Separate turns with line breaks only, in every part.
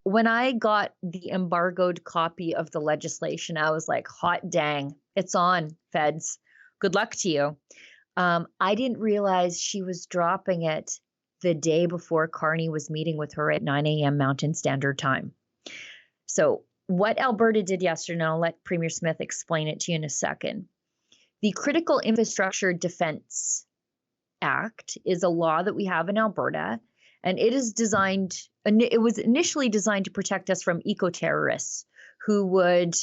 when I got the embargoed copy of the legislation, I was like, hot dang, it's on, feds. Good luck to you. I didn't realize she was dropping it the day before Carney was meeting with her at 9 a.m. Mountain Standard Time. So what Alberta did yesterday, and I'll let Premier Smith explain it to you in a second. The Critical Infrastructure Defense Act is a law that we have in Alberta, and it was initially designed to protect us from eco-terrorists who would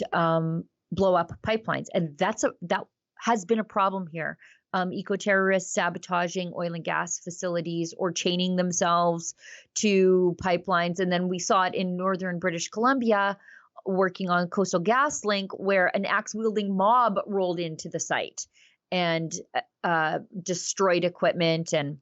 blow up pipelines. And that has been a problem here. Eco-terrorists sabotaging oil and gas facilities or chaining themselves to pipelines. And then we saw it in northern British Columbia working on Coastal GasLink, where an axe-wielding mob rolled into the site and destroyed equipment. And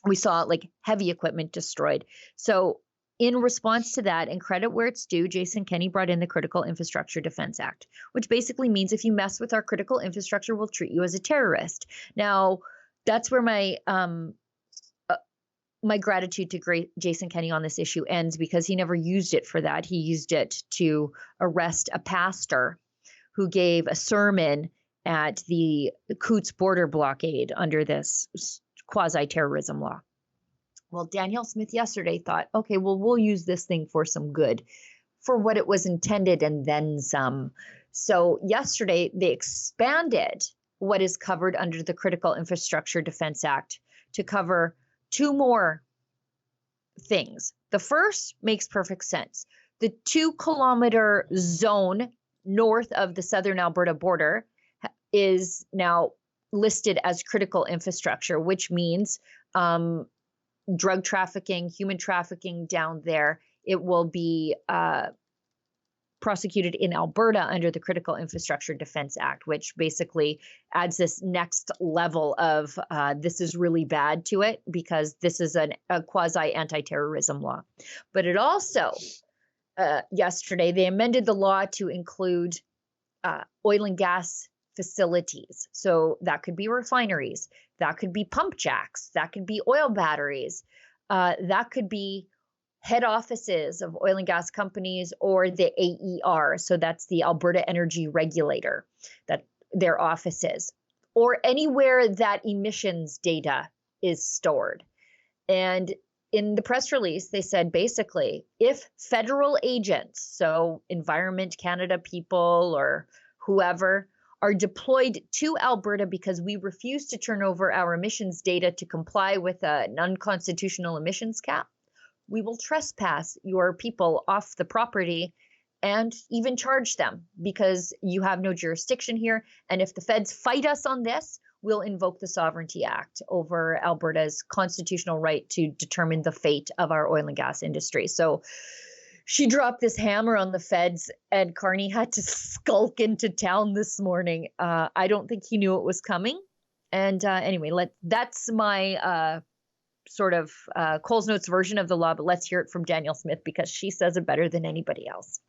we saw like heavy equipment destroyed. So in response to that, and credit where it's due, Jason Kenney brought in the Critical Infrastructure Defense Act, which basically means if you mess with our critical infrastructure, we'll treat you as a terrorist. Now, that's where my gratitude to Jason Kenney on this issue ends, because he never used it for that. He used it to arrest a pastor who gave a sermon at the Coutts border blockade under this quasi-terrorism law. Well, Danielle Smith yesterday thought, okay, well, we'll use this thing for some good, for what it was intended and then some. So yesterday they expanded what is covered under the Critical Infrastructure Defense Act to cover two more things. The first makes perfect sense. The 2-kilometer zone north of the southern Alberta border is now listed as critical infrastructure, which means drug trafficking, human trafficking down there, it will be prosecuted in Alberta under the Critical Infrastructure Defense Act, which basically adds this next level of this is really bad to it, because this is a quasi anti-terrorism law. But it also, yesterday, they amended the law to include oil and gas facilities. So that could be refineries, that could be pump jacks, that could be oil batteries, that could be head offices of oil and gas companies, or the AER. So that's the Alberta Energy Regulator, that their offices, or anywhere that emissions data is stored. And in the press release, they said basically, if federal agents, so Environment Canada people or whoever, are deployed to Alberta because we refuse to turn over our emissions data to comply with an unconstitutional emissions cap, we will trespass your people off the property and even charge them, because you have no jurisdiction here. And if the feds fight us on this, we'll invoke the Sovereignty Act over Alberta's constitutional right to determine the fate of our oil and gas industry. So she dropped this hammer on the feds, and Carney had to skulk into town this morning. I don't think he knew it was coming. And anyway, that's my sort of Coles Notes version of the law, but let's hear it from Danielle Smith, because she says it better than anybody else.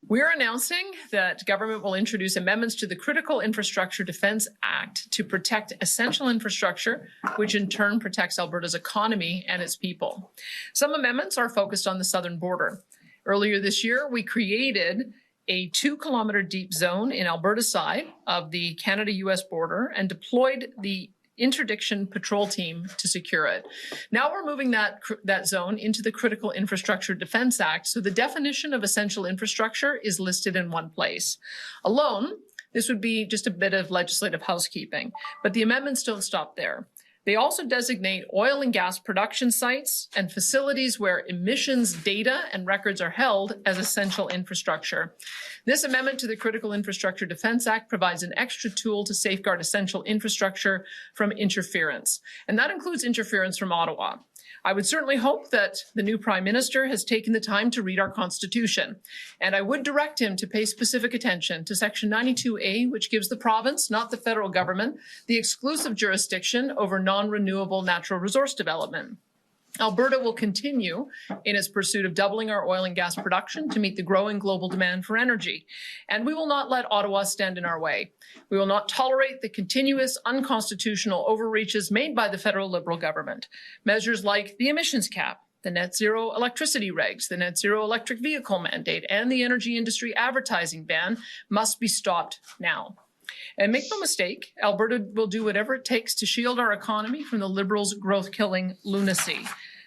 We're announcing that government will introduce amendments to the Critical Infrastructure Defense Act to protect essential infrastructure, which in turn protects Alberta's economy and its people. Some amendments are focused on the southern border. Earlier this year, we created a 2-kilometer deep zone in Alberta's side of the Canada-US border and deployed the interdiction patrol team to secure it. Now we're moving that zone into the Critical Infrastructure Defense Act, so the definition of essential infrastructure is listed in one place. Alone, this would be just a bit of legislative housekeeping, but the amendments don't stop there. They also designate oil and gas production sites and facilities where emissions data and records are held as essential infrastructure. This amendment to the Critical Infrastructure Defense Act provides an extra tool to safeguard essential infrastructure from interference, and that includes interference from Ottawa. I would certainly hope that the new Prime Minister has taken the time to read our Constitution, and I would direct him to pay specific attention to Section 92A, which gives the province, not the federal government, the exclusive jurisdiction over non-renewable natural resource development. Alberta will continue in its pursuit of doubling our oil and gas production to meet the growing global demand for energy. And we will not let Ottawa stand in our way. We will not tolerate the continuous unconstitutional overreaches made by the federal Liberal government. Measures like the emissions cap, The net zero electricity regs, the net zero electric vehicle mandate, and the energy industry advertising ban must be stopped now. And make no mistake, Alberta will do whatever it takes to shield our economy from the Liberals' growth-killing lunacy.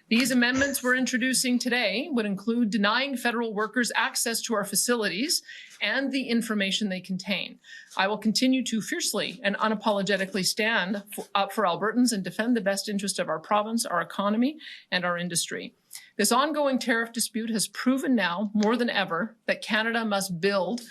These amendments we're introducing today would include denying federal workers access to our facilities and the information they contain. I will continue to fiercely and unapologetically stand up for Albertans and defend the best interest of our province, our economy, and our industry. This ongoing tariff dispute has proven now more than ever that Canada must build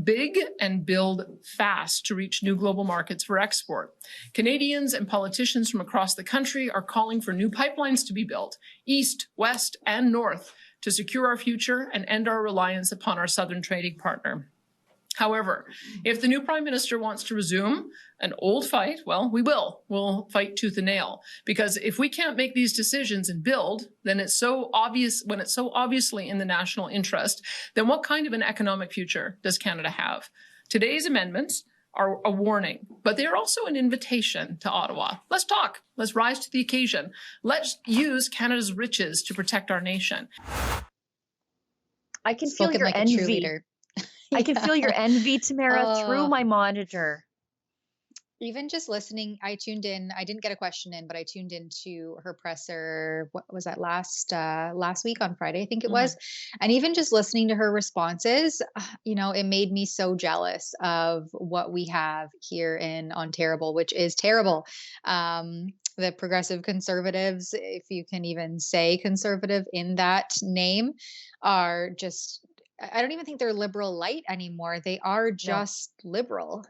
big and build fast to reach new global markets for export. Canadians and politicians from across the country are calling for new pipelines to be built, east, west, and north, to secure our future and end our reliance upon our southern trading partner. However, if the new Prime Minister wants to resume an old fight, well, we will. We'll fight tooth and nail. Because if we can't make these decisions and build, then it's so obvious, when it's so obviously in the national interest, then what kind of an economic future does Canada have? Today's amendments are a warning, but they're also an invitation to Ottawa. Let's talk. Let's rise to the occasion. Let's use Canada's riches to protect our nation.
I can feel your envy. I can feel your envy, Tamara, through my monitor.
Even just listening, I tuned in. I didn't get a question in, but I tuned into her presser. What was that, last week on Friday, I think it was. And even just listening to her responses, it made me so jealous of what we have here in Ontario, which is terrible. The progressive conservatives, if you can even say conservative in that name, are just, I don't even think they're liberal light anymore. They are just liberal.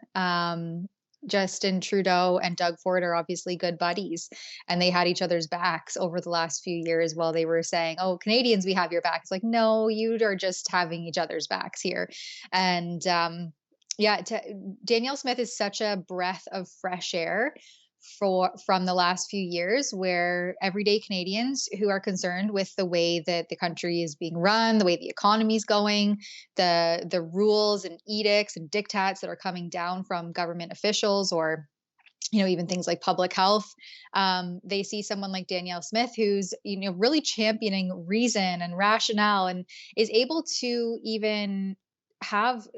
Justin Trudeau and Doug Ford are obviously good buddies, and they had each other's backs over the last few years while they were saying, "Oh, Canadians, we have your back." It's like, no, you are just having each other's backs here. And Danielle Smith is such a breath of fresh air from the last few years, where everyday Canadians who are concerned with the way that the country is being run, the way the economy is going, the rules and edicts and diktats that are coming down from government officials, or even things like public health, they see someone like Danielle Smith, who's really championing reason and rationale, and is able to even have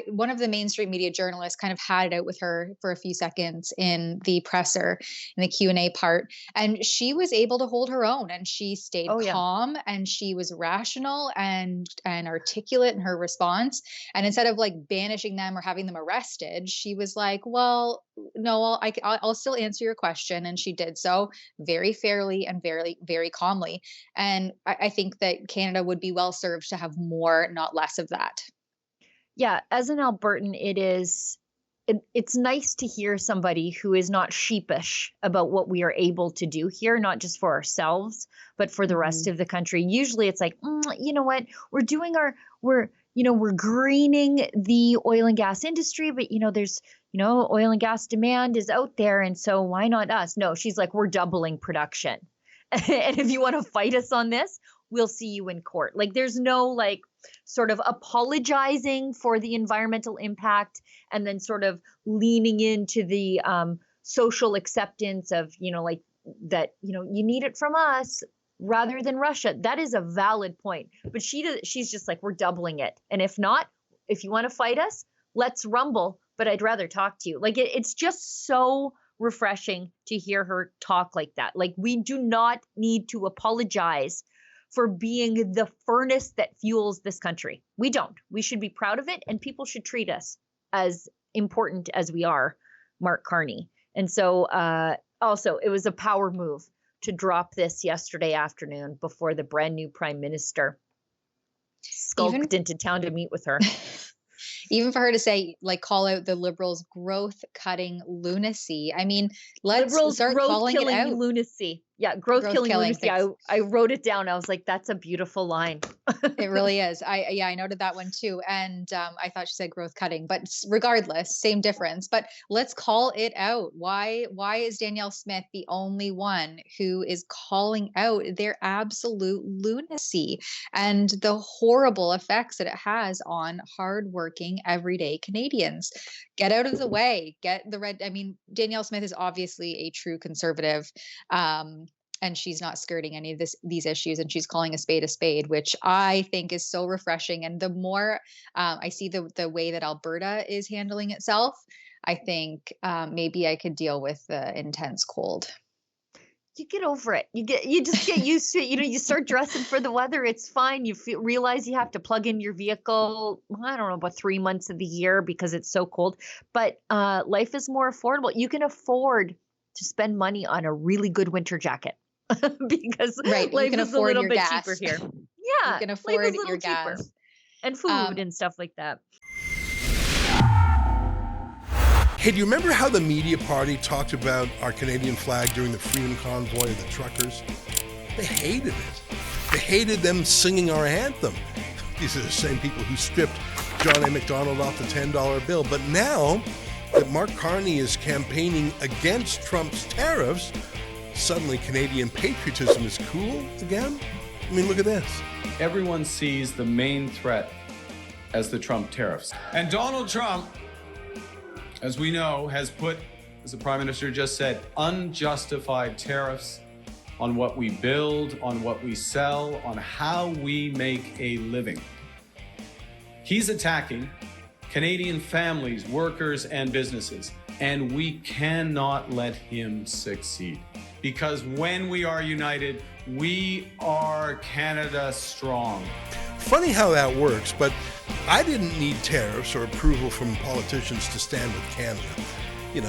one of the mainstream media journalists kind of had it out with her for a few seconds in the presser, in the Q&A part, and she was able to hold her own, and she stayed calm, and she was rational and articulate in her response. And instead of like banishing them or having them arrested, she was like, well, no, I'll still answer your question. And she did so very fairly and very, very calmly. And I think that Canada would be well served to have more, not less of that.
Yeah, as an Albertan, it's nice to hear somebody who is not sheepish about what we are able to do here, not just for ourselves, but for the rest of the country. Usually it's like, you know what, we're greening the oil and gas industry, but there's, oil and gas demand is out there. And so why not us? No, she's like, we're doubling production. And if you want to fight us on this, we'll see you in court. Like, there's no sort of apologizing for the environmental impact and then sort of leaning into the social acceptance of, that, you need it from us rather than Russia. That is a valid point. But she's just like, we're doubling it. And if not, if you want to fight us, let's rumble. But I'd rather talk to you. Like, it's just so refreshing to hear her talk like that. Like, we do not need to apologize for being the furnace that fuels this country. We don't. We should be proud of it, and people should treat us as important as we are, Mark Carney. And so also, it was a power move to drop this yesterday afternoon before the brand new Prime Minister skulked into town to meet with her.
Even for her to say, call out the Liberals' growth-cutting lunacy. I mean, let's start calling it out.
Lunacy. Yeah, growth-killing lunacy. I wrote it down. I was like, that's a beautiful line.
It really is. I noted that one too. And I thought she said growth-cutting, but regardless, same difference. But let's call it out. Why is Danielle Smith the only one who is calling out their absolute lunacy and the horrible effects that it has on hardworking, everyday Canadians? Get out of the way. Get the red. I mean, Danielle Smith is obviously a true conservative. and she's not skirting any of these issues, and she's calling a spade, which I think is so refreshing. And the more I see the way that Alberta is handling itself, I think maybe I could deal with the intense cold.
You get over it. You just get used to it. You start dressing for the weather. It's fine. You realize you have to plug in your vehicle, I don't know, about 3 months of the year because it's so cold. But life is more affordable. You can afford to spend money on a really good winter jacket because
Right.
life
You can
is a
afford
little
your
bit
gas.
cheaper here.
You
Yeah,
can
life
afford
is a little
your
cheaper.
gas.
And food and stuff like that.
Hey, do you remember how the media party talked about our Canadian flag during the Freedom Convoy of the truckers? They hated it. They hated them singing our anthem. These are the same people who stripped John A. Macdonald off the $10 bill. But now that Mark Carney is campaigning against Trump's tariffs, suddenly Canadian patriotism is cool again? I mean, look at this.
Everyone sees the main threat as the Trump tariffs. And Donald Trump, as we know, has put, as the Prime Minister just said, unjustified tariffs on what we build, on what we sell, on how we make a living. He's attacking Canadian families, workers, and businesses, and we cannot let him succeed. Because when we are united, we are Canada strong.
Funny how that works, but I didn't need tariffs or approval from politicians to stand with Canada.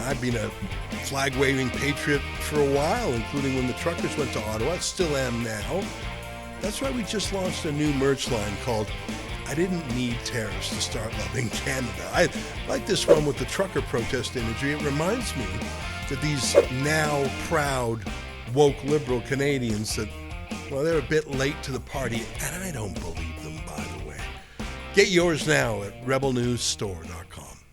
I've been a flag-waving patriot for a while, including when the truckers went to Ottawa. Still am now. That's why we just launched a new merch line called I Didn't Need Tariffs to Start Loving Canada. I like this one with the trucker protest imagery. It reminds me that these now proud, woke liberal Canadians that, well, they're a bit late to the party, and I don't believe them, by the way. Get yours now at rebelnewsstore.com.